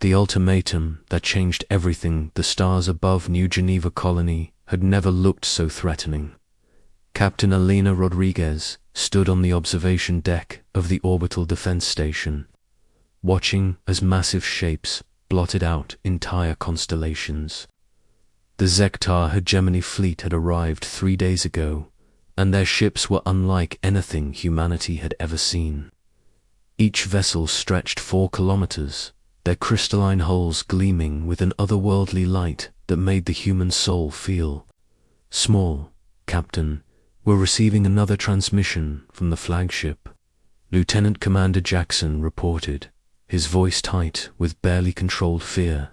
The ultimatum that changed everything. The stars above New Geneva colony had never looked so threatening. Captain Elena Rodriguez stood on the observation deck of the orbital defense station, watching as massive shapes blotted out entire constellations. The Zektar hegemony fleet had arrived 3 days ago, and their ships were unlike anything humanity had ever seen. Each vessel stretched 4 kilometers, their crystalline hulls gleaming with an otherworldly light that made the human soul feel small. Captain, we're receiving another transmission from the flagship, Lieutenant Commander Jackson reported, his voice tight with barely controlled fear.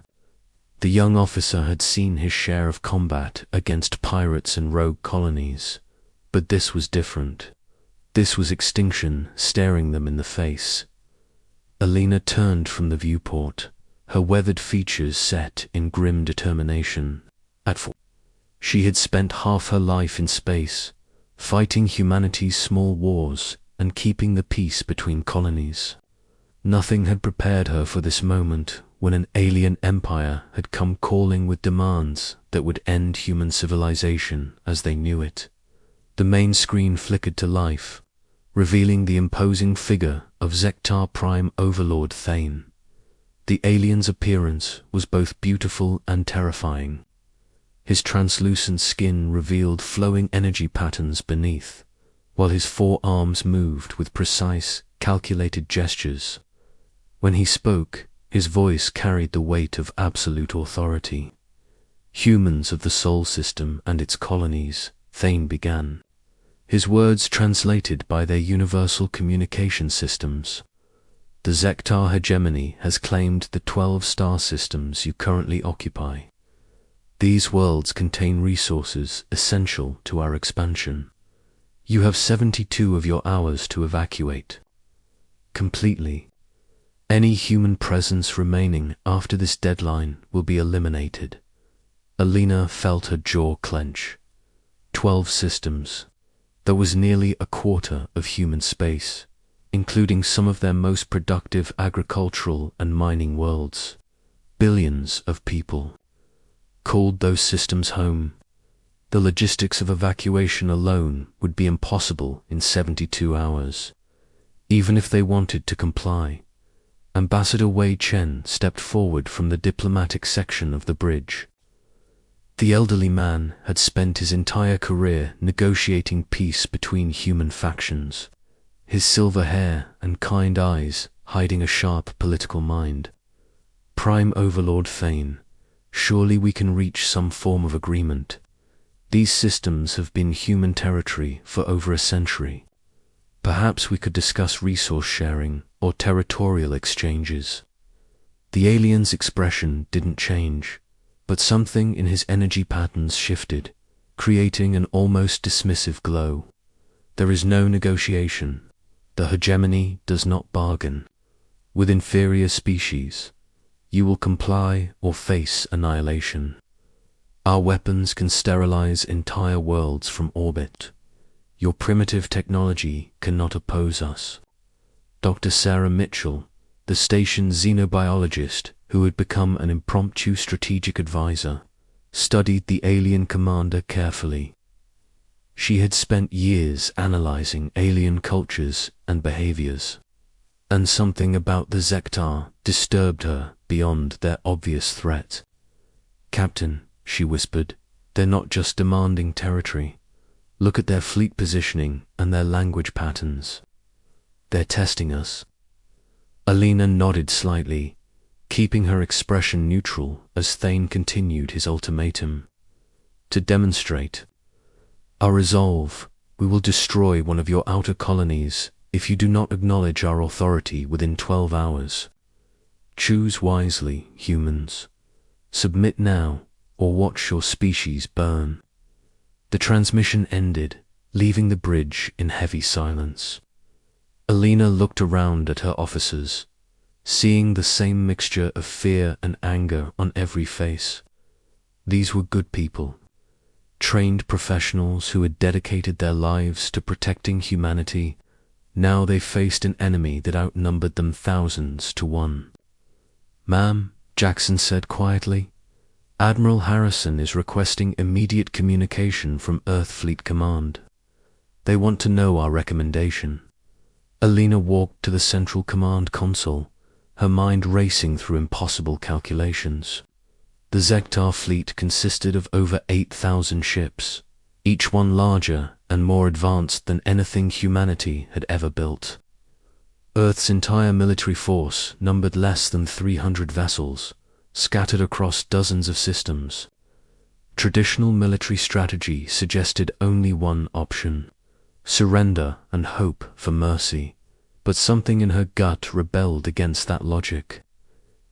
The young officer had seen his share of combat against pirates and rogue colonies, but this was different. This was extinction staring them in the face. Elena turned from the viewport, her weathered features set in grim determination. She had spent half her life in space, fighting humanity's small wars and keeping the peace between colonies. Nothing had prepared her for this moment when an alien empire had come calling with demands that would end human civilization as they knew it. The main screen flickered to life, revealing the imposing figure of Zektar Prime Overlord Thane. The alien's appearance was both beautiful and terrifying. His translucent skin revealed flowing energy patterns beneath, while his 4 arms moved with precise, calculated gestures. When he spoke, his voice carried the weight of absolute authority. "Humans of the Sol System and its colonies," Thane began, his words translated by their universal communication systems. "The Zektar hegemony has claimed the 12 star systems you currently occupy. These worlds contain resources essential to our expansion. You have 72 of your hours to evacuate completely. Any human presence remaining after this deadline will be eliminated." Elena felt her jaw clench. 12 systems. That was nearly a quarter of human space, including some of their most productive agricultural and mining worlds. Billions of people called those systems home. The logistics of evacuation alone would be impossible in 72 hours, even if they wanted to comply. Ambassador Wei Chen stepped forward from the diplomatic section of the bridge. The elderly man had spent his entire career negotiating peace between human factions, his silver hair and kind eyes hiding a sharp political mind. "Prime Overlord Thane, surely we can reach some form of agreement. These systems have been human territory for over a century. Perhaps we could discuss resource sharing or territorial exchanges." The alien's expression didn't change, but something in his energy patterns shifted, creating an almost dismissive glow. "There is no negotiation. The hegemony does not bargain with inferior species. You will comply or face annihilation. Our weapons can sterilize entire worlds from orbit. Your primitive technology cannot oppose us." Dr. Sarah Mitchell, the station's xenobiologist who had become an impromptu strategic advisor, studied the alien commander carefully. She had spent years analyzing alien cultures and behaviors, and something about the Zektar disturbed her beyond their obvious threat. "Captain," she whispered, "they're not just demanding territory. Look at their fleet positioning and their language patterns. They're testing us." Elena nodded slightly, keeping her expression neutral as Thane continued his ultimatum. "To demonstrate our resolve, we will destroy one of your outer colonies if you do not acknowledge our authority within 12 hours. Choose wisely, humans. Submit now, or watch your species burn." The transmission ended, leaving the bridge in heavy silence. Elena looked around at her officers, seeing the same mixture of fear and anger on every face. These were good people, trained professionals who had dedicated their lives to protecting humanity. Now they faced an enemy that outnumbered them thousands to one. "Ma'am," Jackson said quietly. Admiral Harrison is requesting immediate communication from Earth Fleet Command. They want to know our recommendation. Alina walked to the Central Command console, her mind racing through impossible calculations. The Zektar fleet consisted of over 8,000 ships, each one larger and more advanced than anything humanity had ever built. Earth's entire military force numbered less than 300 vessels, scattered across dozens of systems. Traditional military strategy suggested only one option: surrender and hope for mercy, but something in her gut rebelled against that logic.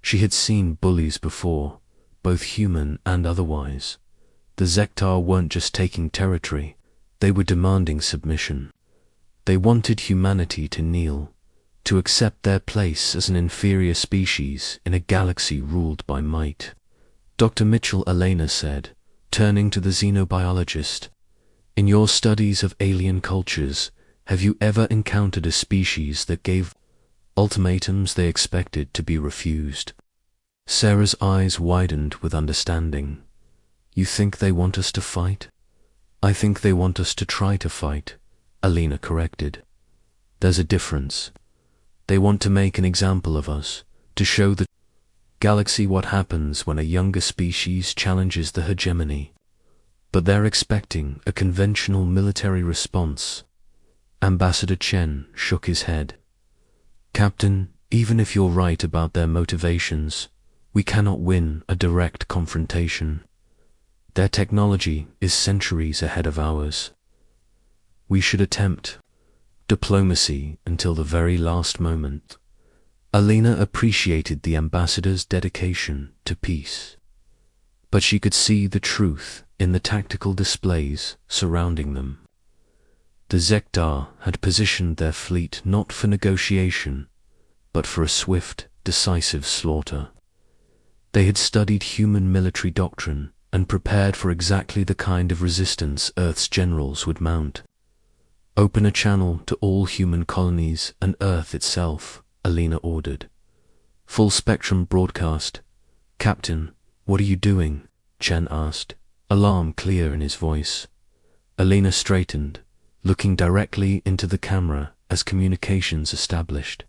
She had seen bullies before, both human and otherwise. The Zektar weren't just taking territory, they were demanding submission. They wanted humanity to kneel, to accept their place as an inferior species in a galaxy ruled by might. Dr. Mitchell Elena said, turning to the xenobiologist, "In your studies of alien cultures, have you ever encountered a species that gave ultimatums they expected to be refused?" Sarah's eyes widened with understanding. "You think they want us to fight?" "I think they want us to try to fight," Alina corrected. "There's a difference. They want to make an example of us, to show the galaxy what happens when a younger species challenges the hegemony. But they're expecting a conventional military response." Ambassador Chen shook his head. "Captain, even if you're right about their motivations, we cannot win a direct confrontation. Their technology is centuries ahead of ours. We should attempt diplomacy until the very last moment." Alina appreciated the ambassador's dedication to peace, but she could see the truth in the tactical displays surrounding them. The Zektar had positioned their fleet not for negotiation, but for a swift, decisive slaughter. They had studied human military doctrine and prepared for exactly the kind of resistance Earth's generals would mount. "Open a channel to all human colonies and Earth itself," Alina ordered. "Full spectrum broadcast." "Captain, what are you doing?" Chen asked, alarm clear in his voice. Alina straightened, looking directly into the camera as communications established.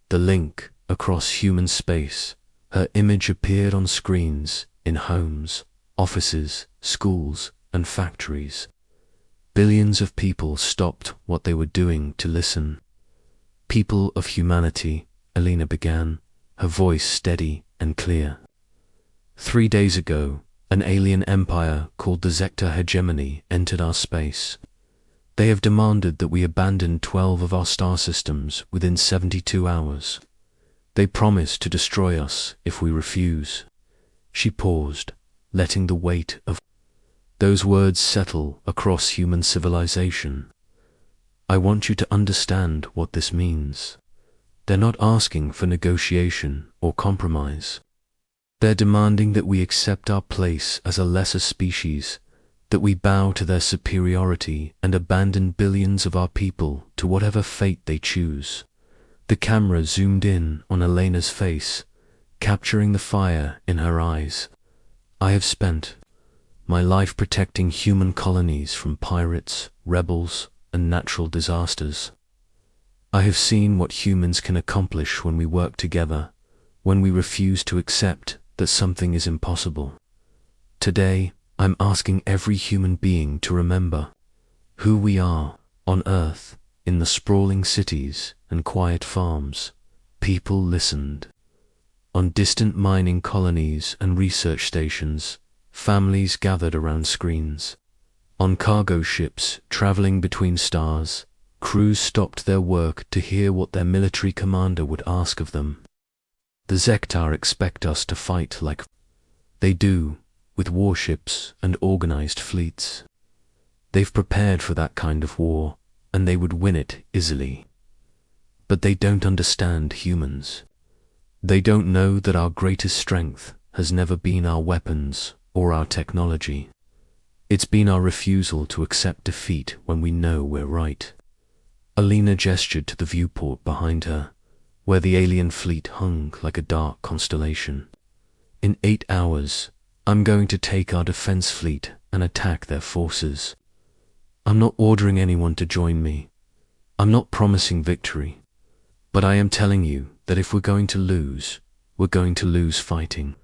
The link across human space, her image appeared on screens in homes, offices, schools, and factories. Billions of people stopped what they were doing to listen. "People of humanity," Alina began, her voice steady and clear. 3 days ago, an alien empire called the Zektar Hegemony entered our space. They have demanded that we abandon 12 of our star systems within 72 hours. They promise to destroy us if we refuse. She paused, letting the weight of those words settle across human civilization. "I want you to understand what this means. They're not asking for negotiation or compromise. They're demanding that we accept our place as a lesser species, that we bow to their superiority and abandon billions of our people to whatever fate they choose." The camera zoomed in on Elena's face, capturing the fire in her eyes. "I have spent my life protecting human colonies from pirates, rebels, and natural disasters. I have seen what humans can accomplish when we work together, when we refuse to accept that something is impossible. Today, I'm asking every human being to remember who we are on Earth, in the sprawling cities and quiet farms. People listened. On distant mining colonies and research stations, families gathered around screens. On cargo ships traveling between stars, crews stopped their work to hear what their military commander would ask of them. The Zektar expect us to fight like they do, with warships and organized fleets. They've prepared for that kind of war, and they would win it easily. But they don't understand humans. They don't know that our greatest strength has never been our weapons or our technology. It's been our refusal to accept defeat when we know we're right." Alina gestured to the viewport behind her, where the alien fleet hung like a dark constellation. In 8 hours, I'm going to take our defense fleet and attack their forces. I'm not ordering anyone to join me. I'm not promising victory. But I am telling you that if we're going to lose, we're going to lose fighting.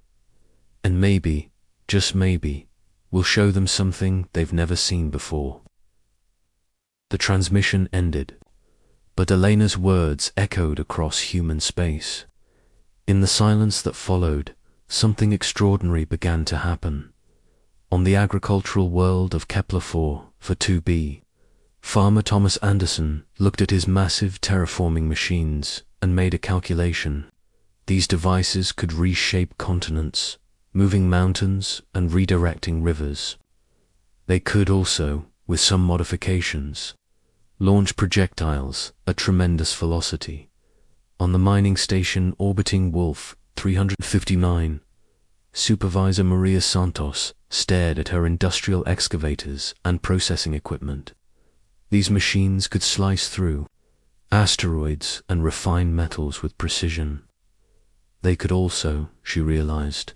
And maybe, just maybe, we'll show them something they've never seen before." The transmission ended, but Elena's words echoed across human space. In the silence that followed, something extraordinary began to happen. On the agricultural world of Kepler-4 for 2b, Farmer Thomas Anderson looked at his massive terraforming machines and made a calculation. These devices could reshape continents, moving mountains and redirecting rivers. They could also, with some modifications, launch projectiles at tremendous velocity. On the mining station orbiting Wolf 359, Supervisor Maria Santos stared at her industrial excavators and processing equipment. These machines could slice through asteroids and refine metals with precision. They could also, she realized,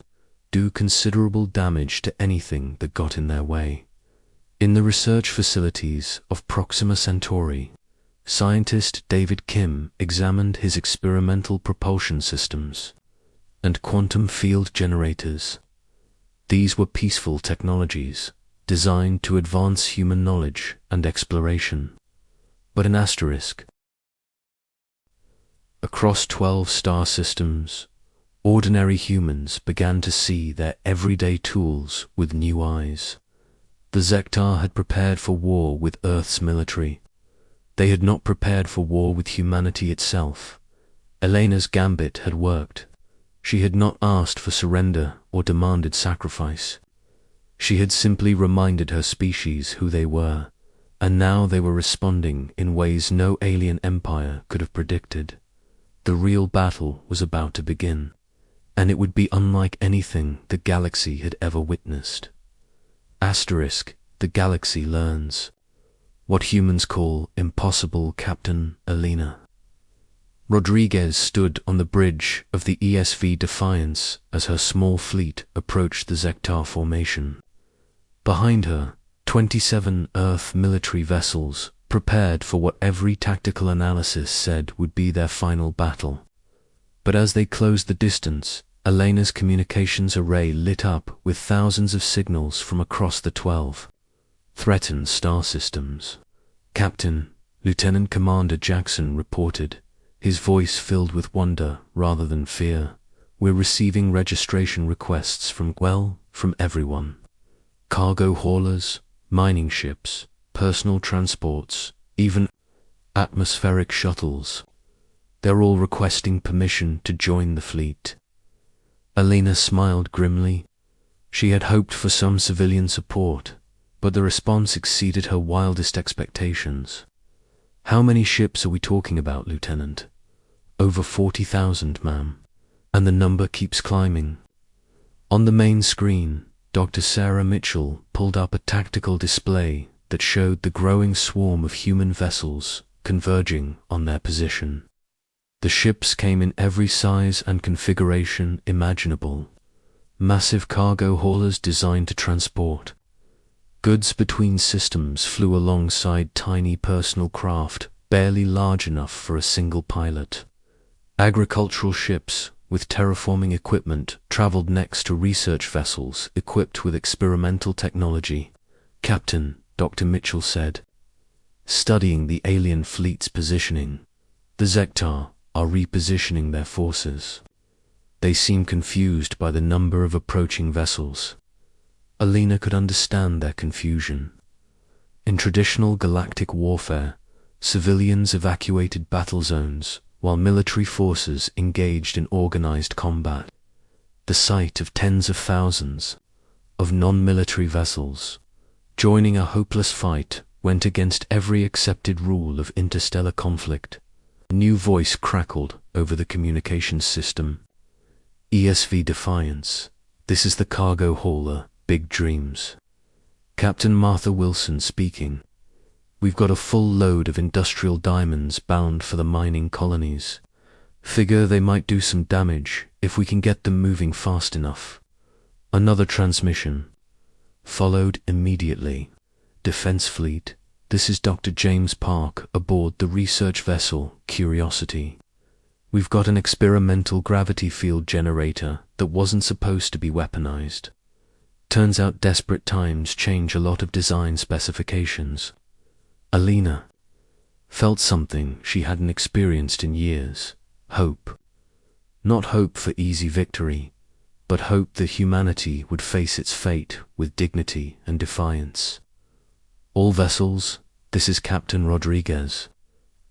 do considerable damage to anything that got in their way. In the research facilities of Proxima Centauri, scientist David Kim examined his experimental propulsion systems and quantum field generators. These were peaceful technologies designed to advance human knowledge and exploration. But an asterisk. Across 12 star systems, ordinary humans began to see their everyday tools with new eyes. The Zektar had prepared for war with Earth's military. They had not prepared for war with humanity itself. Elena's gambit had worked. She had not asked for surrender or demanded sacrifice. She had simply reminded her species who they were, and now they were responding in ways no alien empire could have predicted. The real battle was about to begin, and it would be unlike anything the galaxy had ever witnessed. Asterisk, the galaxy learns. What humans call impossible, Captain Elena. Rodriguez stood on the bridge of the ESV Defiance as her small fleet approached the Zektar formation. Behind her, 27 Earth military vessels prepared for what every tactical analysis said would be their final battle. But as they closed the distance, Elena's communications array lit up with thousands of signals from across the 12 threatened star systems. "Captain," Lieutenant Commander Jackson reported, his voice filled with wonder rather than fear, "we're receiving registration requests from everyone. Cargo haulers, mining ships, personal transports, even atmospheric shuttles. They're all requesting permission to join the fleet." Elena smiled grimly. She had hoped for some civilian support, but the response exceeded her wildest expectations. "How many ships are we talking about, Lieutenant?" "Over 40,000, ma'am. And the number keeps climbing." On the main screen, Dr. Sarah Mitchell pulled up a tactical display that showed the growing swarm of human vessels converging on their position. The ships came in every size and configuration imaginable. Massive cargo haulers designed to transport goods between systems flew alongside tiny personal craft barely large enough for a single pilot. Agricultural ships with terraforming equipment traveled next to research vessels equipped with experimental technology. "Captain," Dr. Mitchell said, studying the alien fleet's positioning, "the Zektar are repositioning their forces. They seem confused by the number of approaching vessels." Elena could understand their confusion. In traditional galactic warfare, civilians evacuated battle zones while military forces engaged in organized combat. The sight of tens of thousands of non-military vessels joining a hopeless fight went against every accepted rule of interstellar conflict. A new voice crackled over the communications system. "ESV Defiance, this is the cargo hauler, Big Dreams. Captain Martha Wilson speaking. We've got a full load of industrial diamonds bound for the mining colonies. Figure they might do some damage if we can get them moving fast enough. Another transmission followed immediately. Defense Fleet, this is Dr. James Park aboard the research vessel Curiosity. We've got an experimental gravity field generator that wasn't supposed to be weaponized. Turns out desperate times change a lot of design specifications. Alina felt something she hadn't experienced in years. Hope. Not hope for easy victory, but hope that humanity would face its fate with dignity and defiance. All vessels, this is Captain Rodriguez.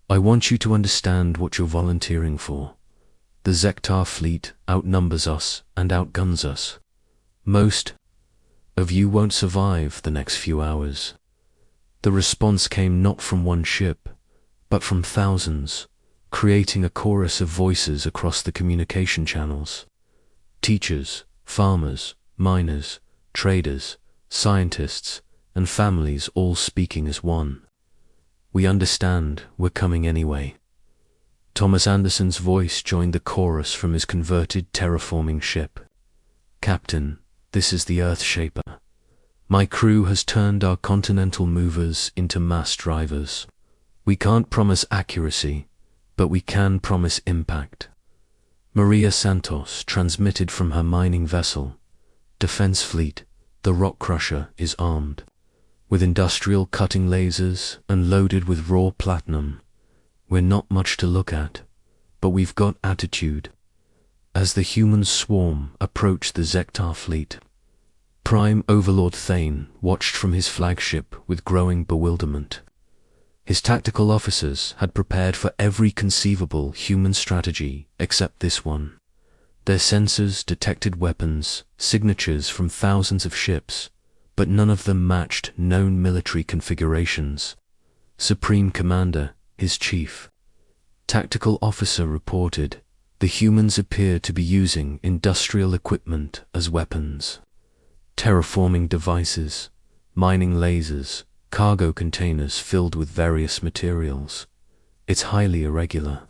I want you to understand what you're volunteering for. The Zektar fleet outnumbers us and outguns us. Most of you won't survive the next few hours. The response came not from one ship, but from thousands, creating a chorus of voices across the communication channels. Teachers, farmers, miners, traders, scientists, and families all speaking as one. We understand, we're coming anyway. Thomas Anderson's voice joined the chorus from his converted terraforming ship. Captain, this is the Earthshaper. My crew has turned our continental movers into mass drivers. We can't promise accuracy, but we can promise impact. Maria Santos transmitted from her mining vessel. Defense Fleet, the Rock Crusher is armed with industrial cutting lasers and loaded with raw platinum. We're not much to look at, but we've got attitude. As the human swarm approached the Zektar fleet, Prime Overlord Thane watched from his flagship with growing bewilderment. His tactical officers had prepared for every conceivable human strategy except this one. Their sensors detected weapons, signatures from thousands of ships, but none of them matched known military configurations. Supreme Commander, his chief tactical officer reported, the humans appear to be using industrial equipment as weapons. Terraforming devices, mining lasers, cargo containers filled with various materials. It's highly irregular.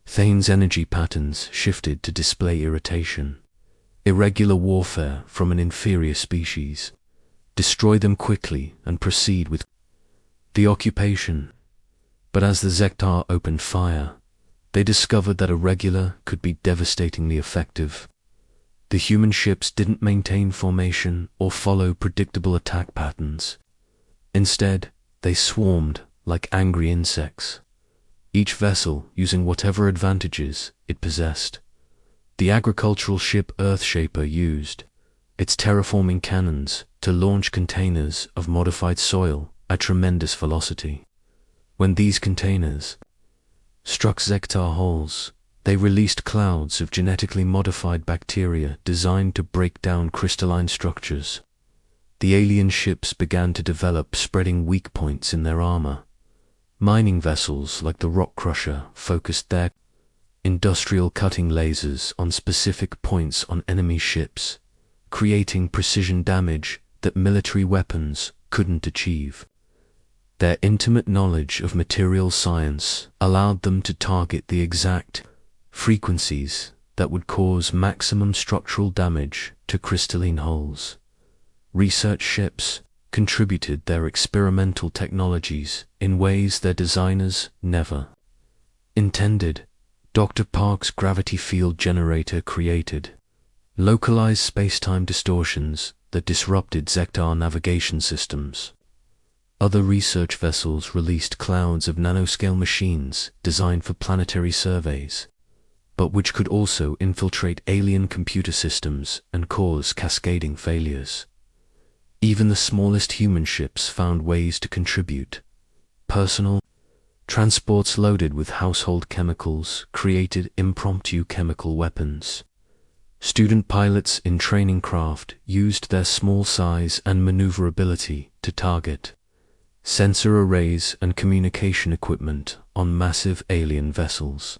Thane's energy patterns shifted to display irritation. Irregular warfare from an inferior species. Destroy them quickly and proceed with the occupation. But as the Zektar opened fire, they discovered that irregular could be devastatingly effective. The human ships didn't maintain formation or follow predictable attack patterns. Instead, they swarmed like angry insects, each vessel using whatever advantages it possessed. The agricultural ship Earthshaper used its terraforming cannons to launch containers of modified soil at tremendous velocity. When these containers struck Zektar hulls, they released clouds of genetically modified bacteria designed to break down crystalline structures. The alien ships began to develop spreading weak points in their armor. Mining vessels like the Rock Crusher focused their industrial cutting lasers on specific points on enemy ships, creating precision damage that military weapons couldn't achieve. Their intimate knowledge of material science allowed them to target the exact frequencies that would cause maximum structural damage to crystalline hulls. Research ships contributed their experimental technologies in ways their designers never intended. Dr. Park's gravity field generator created localized space-time distortions that disrupted Zektar navigation systems. Other research vessels released clouds of nanoscale machines designed for planetary surveys, but which could also infiltrate alien computer systems and cause cascading failures. Even the smallest human ships found ways to contribute. Personal transports loaded with household chemicals created impromptu chemical weapons. Student pilots in training craft used their small size and maneuverability to target sensor arrays and communication equipment on massive alien vessels.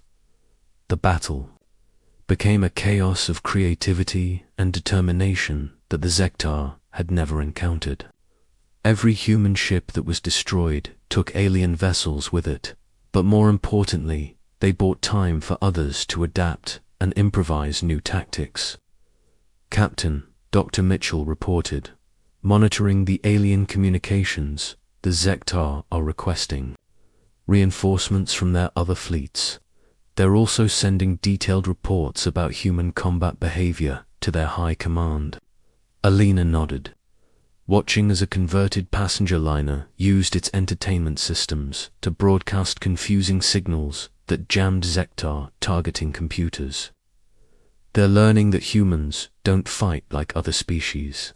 The battle became a chaos of creativity and determination that the Zektar had never encountered. Every human ship that was destroyed took alien vessels with it, but more importantly, they bought time for others to adapt and improvise new tactics. Captain Dr. Mitchell reported, monitoring the alien communications, the Zektar are requesting reinforcements from their other fleets. They're also sending detailed reports about human combat behavior to their high command. Alina nodded, watching as a converted passenger liner used its entertainment systems to broadcast confusing signals that jammed Zektar targeting computers. They're learning that humans don't fight like other species.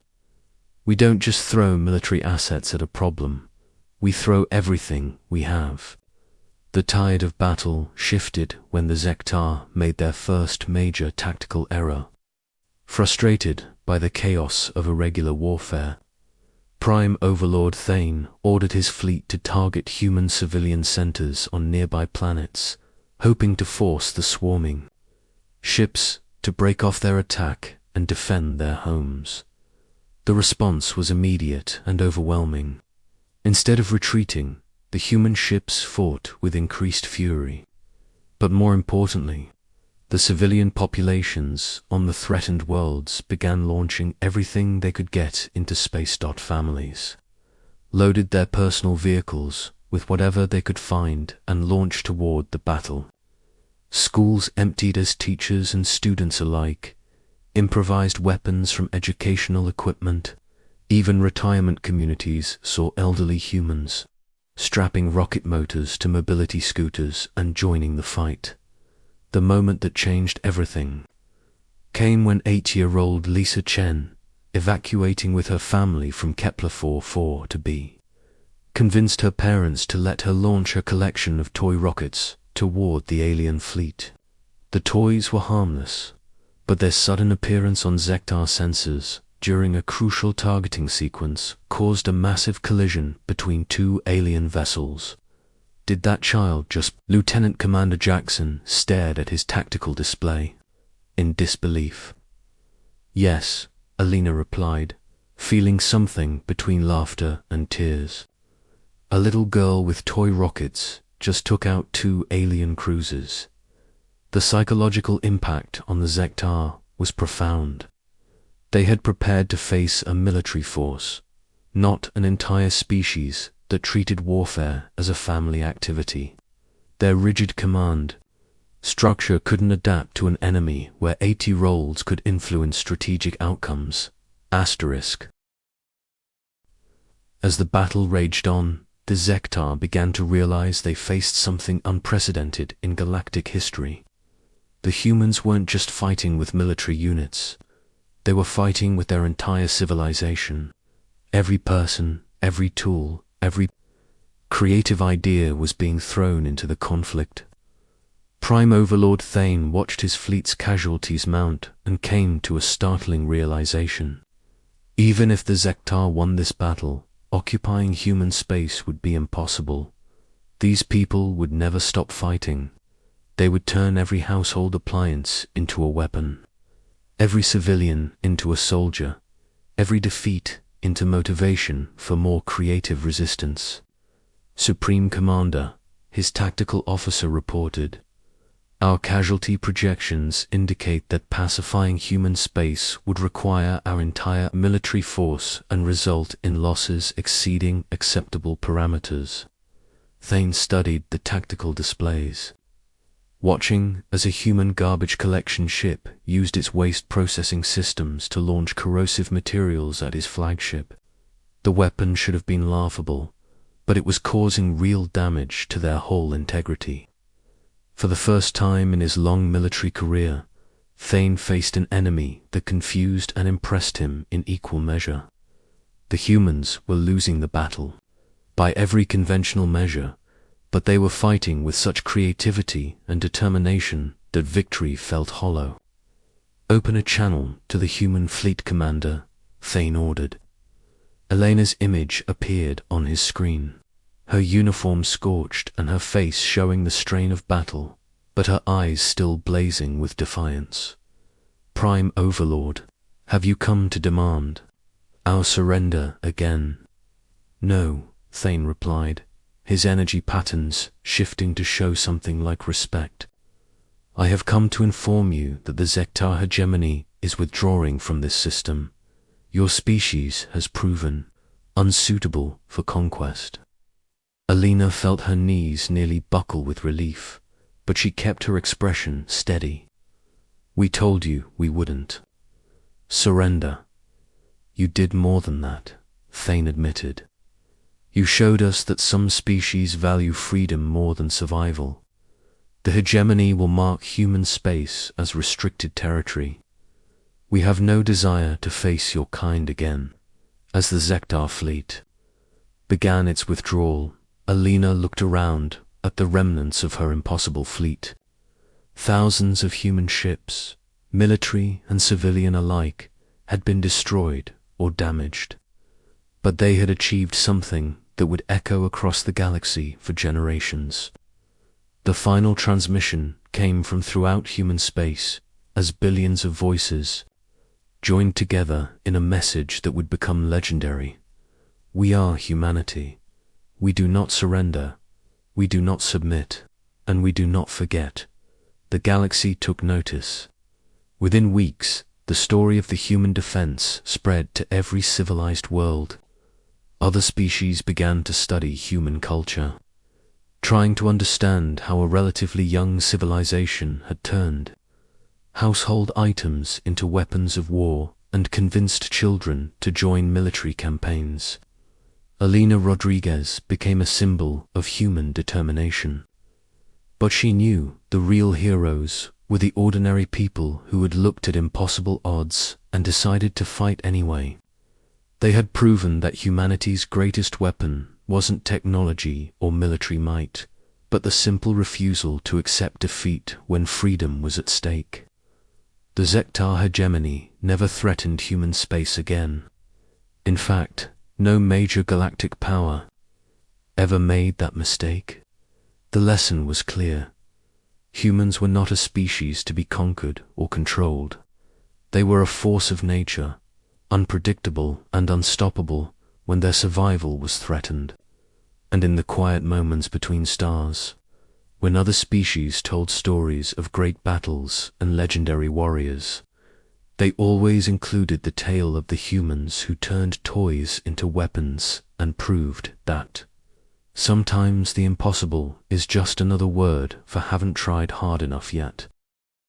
We don't just throw military assets at a problem, we throw everything we have. The tide of battle shifted when the Zektar made their first major tactical error. Frustrated by the chaos of irregular warfare, Prime Overlord Thane ordered his fleet to target human civilian centers on nearby planets, hoping to force the swarming ships to break off their attack and defend their homes. The response was immediate and overwhelming. Instead of retreating, the human ships fought with increased fury. But more importantly, the civilian populations on the threatened worlds began launching everything they could get into space. Families loaded their personal vehicles with whatever they could find and launched toward the battle. Schools emptied as teachers and students alike, improvised weapons from educational equipment. Even retirement communities saw elderly humans strapping rocket motors to mobility scooters and joining the fight. The moment that changed everything came when 8-year-old Lisa Chen, evacuating with her family from Kepler 4 to be, convinced her parents to let her launch her collection of toy rockets toward the alien fleet. The toys were harmless, but their sudden appearance on Zektar sensors during a crucial targeting sequence caused a massive collision between two alien vessels. Did that child just... Lieutenant Commander Jackson stared at his tactical display in disbelief. Yes, Alina replied, feeling something between laughter and tears. A little girl with toy rockets just took out 2 alien cruisers. The psychological impact on the Zektar was profound. They had prepared to face a military force, not an entire species that treated warfare as a family activity. Their rigid command structure couldn't adapt to an enemy where 80-year-olds could influence strategic outcomes. As the battle raged on, the Zektar began to realize they faced something unprecedented in galactic history. The humans weren't just fighting with military units. They were fighting with their entire civilization. Every person, every tool, every creative idea was being thrown into the conflict. Prime Overlord Thane watched his fleet's casualties mount and came to a startling realization. Even if the Zektar won this battle, occupying human space would be impossible. These people would never stop fighting. They would turn every household appliance into a weapon, every civilian into a soldier, every defeat into motivation for more creative resistance. Supreme Commander, his tactical officer reported, "Our casualty projections indicate that pacifying human space would require our entire military force and result in losses exceeding acceptable parameters." Thane studied the tactical displays, watching as a human garbage collection ship used its waste processing systems to launch corrosive materials at his flagship. The weapon should have been laughable, but it was causing real damage to their hull integrity. For the first time in his long military career, Thane faced an enemy that confused and impressed him in equal measure. The humans were losing the battle by every conventional measure, but they were fighting with such creativity and determination that victory felt hollow. "Open a channel to the human fleet commander," Thane ordered. Elena's image appeared on his screen, her uniform scorched and her face showing the strain of battle, but her eyes still blazing with defiance. "Prime Overlord, have you come to demand our surrender again?" "No," Thane replied, his energy patterns shifting to show something like respect. I have come to inform you that the Zektar hegemony is withdrawing from this system. Your species has proven unsuitable for conquest." Alina felt her knees nearly buckle with relief, but she kept her expression steady. "We told you we wouldn't. Surrender." "You did more than that," Thane admitted. "You showed us that some species value freedom more than survival. The hegemony will mark human space as restricted territory. We have no desire to face your kind again." As the Zektar fleet began its withdrawal, Alina looked around at the remnants of her impossible fleet. Thousands of human ships, military and civilian alike, had been destroyed or damaged. But they had achieved something that would echo across the galaxy for generations. The final transmission came from throughout human space as billions of voices joined together in a message that would become legendary. "We are humanity. We do not surrender. We do not submit. And we do not forget." The galaxy took notice. Within weeks, the story of the human defense spread to every civilized world. Other species began to study human culture, trying to understand how a relatively young civilization had turned household items into weapons of war and convinced children to join military campaigns. Alina Rodriguez became a symbol of human determination. But she knew the real heroes were the ordinary people who had looked at impossible odds and decided to fight anyway. They had proven that humanity's greatest weapon wasn't technology or military might, but the simple refusal to accept defeat when freedom was at stake. The Zektar hegemony never threatened human space again. In fact, no major galactic power ever made that mistake. The lesson was clear. Humans were not a species to be conquered or controlled. They were a force of nature, unpredictable and unstoppable when their survival was threatened. And in the quiet moments between stars, when other species told stories of great battles and legendary warriors, they always included the tale of the humans who turned toys into weapons and proved that sometimes the impossible is just another word for haven't tried hard enough yet.